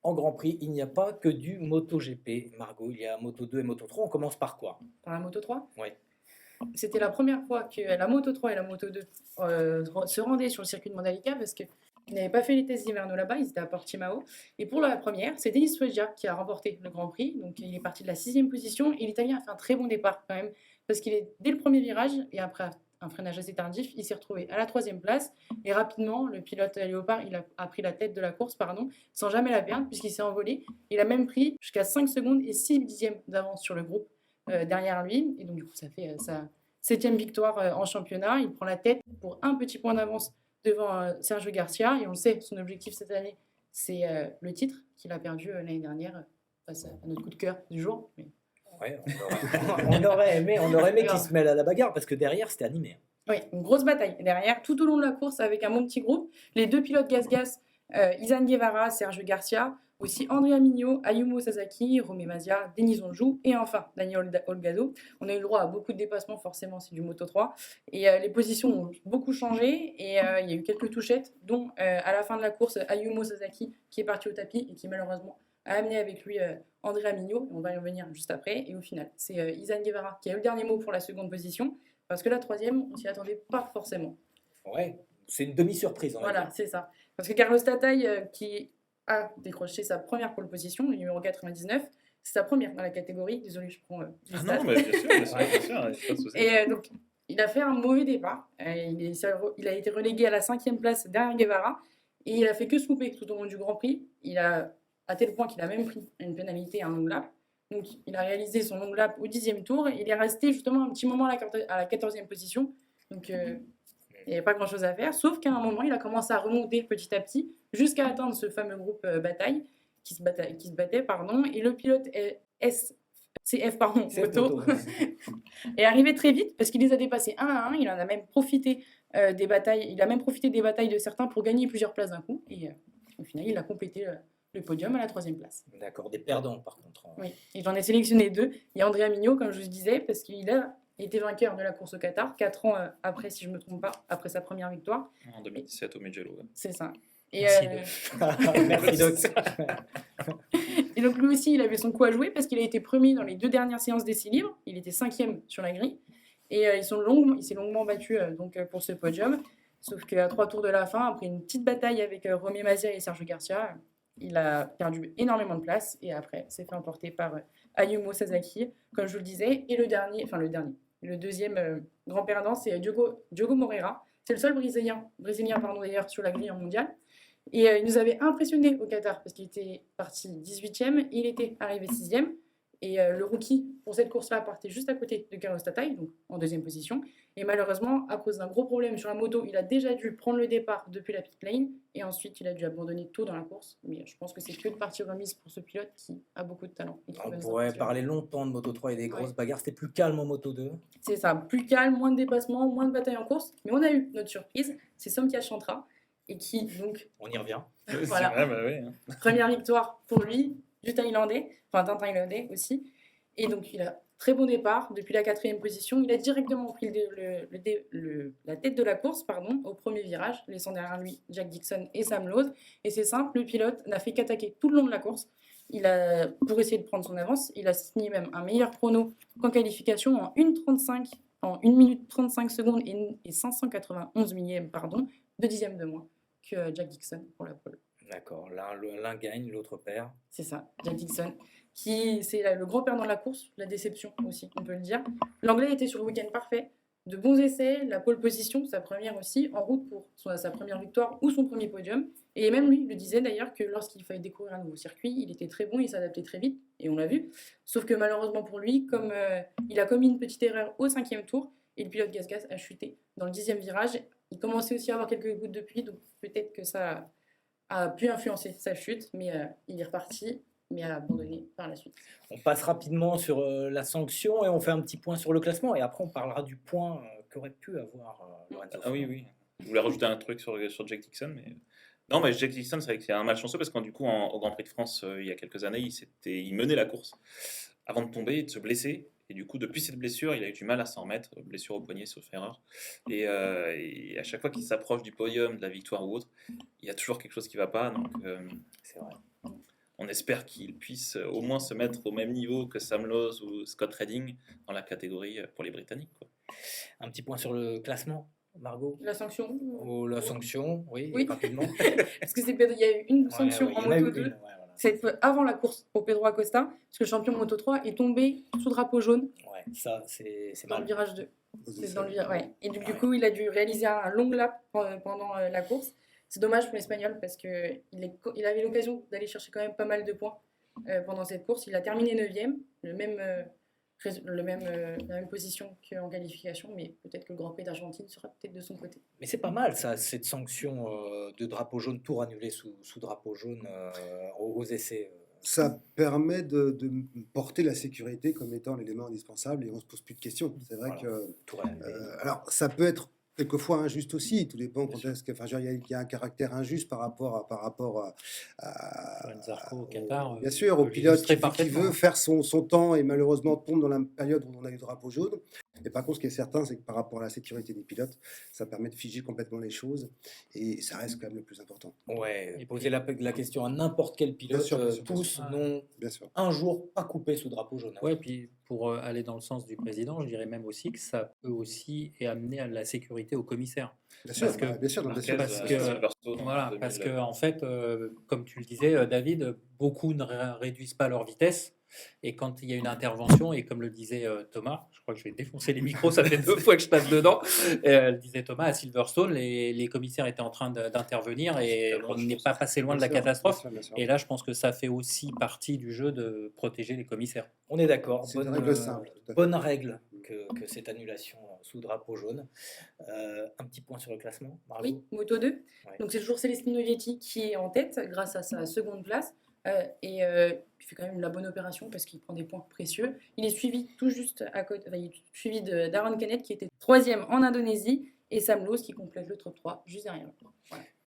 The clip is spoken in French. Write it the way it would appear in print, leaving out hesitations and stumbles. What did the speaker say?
En Grand Prix, il n'y a pas que du MotoGP, Margot. Il y a Moto 2 et Moto 3. On commence par quoi? Par la Moto 3. Oui. C'était la première fois que la Moto 3 et la Moto 2 se rendaient sur le circuit de Mandalika parce qu'ils n'avaient pas fait les tests d'Inverno là-bas, ils étaient à Portimao. Et pour la première, c'est Denis Foggia qui a remporté le Grand Prix. Donc il est parti de la 6e position et l'Italien a fait un très bon départ quand même parce qu'il est dès le premier virage et après un freinage assez tardif, il s'est retrouvé à la 3e place et rapidement le pilote Léopard a pris la tête de la course sans jamais la perdre puisqu'il s'est envolé. Il a même pris jusqu'à 5 secondes et 6 dixièmes d'avance sur le groupe derrière lui. Et donc, du coup, ça fait sa 7e victoire en championnat. Il prend la tête pour un petit point d'avance devant Sergio Garcia. Et on le sait, son objectif cette année, c'est le titre qu'il a perdu l'année dernière face à notre coup de cœur du jour. Mais... Ouais, on aurait aimé qu'il se mêle à la bagarre parce que derrière, c'était animé. Oui, une grosse bataille derrière, tout au long de la course avec un bon petit groupe. Les deux pilotes Gas-Gas, Izan Guevara, Sergio Garcia, aussi Andrea Mignot, Ayumu Sasaki, Romé Mazia, Denis Onjou et enfin Daniel Olgado. On a eu le droit à beaucoup de dépassements, forcément, c'est du Moto 3. Et les positions ont beaucoup changé et il y a eu quelques touchettes, dont à la fin de la course, Ayumu Sasaki qui est parti au tapis et qui malheureusement a amené avec lui Andrea Mignot. On va y revenir juste après. Et au final, c'est Izan Guevara qui a eu le dernier mot pour la seconde position. Parce que la 3e, on s'y attendait pas forcément. Ouais, c'est une demi-surprise. Voilà, c'est ça. Parce que Carlos Tataï, qui a décroché sa première pole position, le numéro 99, c'est sa première dans la catégorie. Désolé, je prends les stats. Non, mais bien sûr, pas de souci. Et donc, il a fait un mauvais départ. Il a été relégué à la 5e place derrière Guevara. Et il a fait que swooper tout au long du Grand Prix. À tel point qu'il a même pris une pénalité à un long lap. Donc, il a réalisé son long lap au 10e tour. Et il est resté justement un petit moment à la 14e position. Donc, il n'y avait pas grand-chose à faire. Sauf qu'à un moment, il a commencé à remonter petit à petit jusqu'à atteindre ce fameux groupe bataille qui se battait. Et le pilote CF Moto est arrivé très vite parce qu'il les a dépassés un à un. Il en a même profité des batailles. Il a même profité des batailles de certains pour gagner plusieurs places d'un coup. Et au final, il a complété le podium à la 3e place. D'accord, des perdants par contre. Oui, et j'en ai sélectionné 2. Il y a Andrea Mignot, comme je vous disais, parce qu'il a été vainqueur de la course au Qatar, 4 ans après, si je ne me trompe pas, après sa première victoire. En 2017 au Mugello. Ouais. C'est ça. Et, Merci Doc. Et donc lui aussi, il avait son coup à jouer parce qu'il a été premier dans les 2 dernières séances d'essais libres. Il était 5e sur la grille. Et il s'est longuement battu pour ce podium. Sauf qu'à 3 tours de la fin, après une petite bataille avec Romé Mazia et Sergio Garcia, il a perdu énormément de place. Et après, s'est fait emporter par Ayumu Sasaki, comme je vous le disais. Et le deuxième grand perdant, c'est Diogo Moreira. C'est le seul Brésilien d'ailleurs, sur la grille mondiale. Et il nous avait impressionné au Qatar parce qu'il était parti 18e, il était arrivé 6e. Et le rookie pour cette course-là partait juste à côté de Carlos Tataï, donc en 2e position. Et malheureusement, à cause d'un gros problème sur la moto, il a déjà dû prendre le départ depuis la pit lane. Et ensuite, il a dû abandonner tôt dans la course. Mais je pense que c'est que de partie remise pour ce pilote qui a beaucoup de talent. On pourrait parler longtemps de Moto 3 et des grosses bagarres. C'était plus calme en Moto 2. C'est ça, plus calme, moins de dépassements, moins de batailles en course. Mais on a eu notre surprise, c'est Somkia Chantra. Et qui, donc... On y revient. Voilà. Vrai, bah oui. Première victoire pour lui, d'un Thaïlandais aussi. Et donc, il a très bon départ. Depuis la 4e position, il a directement pris la tête de la course au premier virage, laissant derrière lui Jack Dixon et Sam Lowe. Et c'est simple, le pilote n'a fait qu'attaquer tout le long de la course. Pour essayer de prendre son avance, il a signé même un meilleur chrono qu'en qualification en 1 minute 35 secondes et 591 millièmes de dixième de moins que Jack Dixon pour la pole. D'accord, l'un gagne, l'autre perd. C'est ça, Jack Dixon, qui c'est le grand perdant de la course, la déception aussi, on peut le dire. L'Anglais était sur le week-end parfait, de bons essais, la pole position, sa première aussi, en route pour sa première victoire ou son premier podium. Et même lui le disait d'ailleurs que lorsqu'il fallait découvrir un nouveau circuit, il était très bon, il s'adaptait très vite, et on l'a vu. Sauf que malheureusement pour lui, comme il a commis une petite erreur au 5e tour, et le pilote Gas-Gas a chuté dans le 10e virage. Il commençait aussi à avoir quelques gouttes de pluie, donc peut-être que ça a pu influencer sa chute, mais il est reparti, mais a abandonné par la suite. On passe rapidement sur la sanction et on fait un petit point sur le classement, et après on parlera du point qu'aurait pu avoir Lorenzo. Ah oui. Je voulais rajouter un truc sur Jack Dixon, mais... Non, mais Jack Dixon, c'est vrai que c'est un mal chanceux parce qu'au Grand Prix de France, il y a quelques années, il menait la course avant de tomber et de se blesser. Et du coup, depuis cette blessure, il a eu du mal à s'en remettre, blessure au poignet, sauf erreur. Et à chaque fois qu'il s'approche du podium, de la victoire ou autre, il y a toujours quelque chose qui ne va pas. Donc, c'est vrai. on espère qu'il puisse au moins se mettre au même niveau que Sam Lowe ou Scott Redding dans la catégorie pour les Britanniques, quoi. Un petit point sur le classement, Margot. La sanction. Ou la sanction, oui, Oui. rapidement. Parce que il y a eu une Ouais, sanction ouais, en il y en a eu Moto 2. une, ouais, voilà. C'est avant la course pour Pedro Acosta, parce que le champion Moto 3 est tombé sous drapeau jaune Ouais, ça, c'est dans le mal. virage 2. C'est dans le ouais. Et du Ouais. coup, il a dû réaliser un long lap pendant la course. C'est dommage pour l'Espagnol parce qu'il avait l'occasion d'aller chercher quand même pas mal de points pendant cette course. Il a terminé 9e, la même position qu'en qualification, mais peut-être que le Grand Prix d'Argentine sera peut-être de son côté. Mais c'est pas mal, ça, cette sanction de drapeau jaune, tour annulé sous drapeau jaune aux essais. Ça permet de porter la sécurité comme étant l'élément indispensable et on ne se pose plus de questions. C'est vrai Voilà. que. Tour annulé. Alors, ça peut être quelquefois injuste aussi. Tout dépend quand est-ce que. Enfin, je veux dire, il y a un caractère injuste par rapport Johan Zarco au Qatar, bien sûr, au peut pilote l'illustrer qui parfaitement. veut faire son temps et malheureusement tombe dans la période où on a eu le drapeau jaune. Mais par contre, ce qui est certain, c'est que par rapport à la sécurité des pilotes, ça permet de figer complètement les choses et ça reste quand même le plus important. Ouais, Et poser la question à n'importe quel pilote, Bien sûr, bien sûr, bien tous sûr. n'ont Bien sûr. un jour pas coupé sous drapeau jaune. Ouais, puis pour aller dans le sens du président, je dirais même aussi que ça peut aussi amener à la sécurité au commissaire. Bien sûr, Parce que- bien sûr, bien sûr. parce que- Silverstone en Voilà, 2000, parce que en fait, comme tu le disais, David, beaucoup ne réduisent pas leur vitesse. Et quand il y a une intervention, et comme le disait Thomas, je crois que je vais défoncer les micros, ça fait 2 fois que je passe dedans. Le disait Thomas, à Silverstone, les commissaires étaient en train d'intervenir et on n'est pas passé loin de la Bien sûr, catastrophe. bien sûr, bien sûr. Et là, je pense que ça fait aussi partie du jeu de protéger les commissaires. On est d'accord. C'est une règle simple, tout à fait. Bonne règle que cette annulation sous drapeau jaune. Un petit point sur le classement, Margot. Oui, Moto 2. Ouais. Donc c'est toujours Celestino Vietti qui est en tête grâce à sa seconde place. Il fait quand même la bonne opération parce qu'il prend des points précieux. Il est suivi tout juste à côté, il est suivi d'Aaron Canet qui était 3e en Indonésie et Sam Lowe qui complète le top 3 juste derrière. Voilà.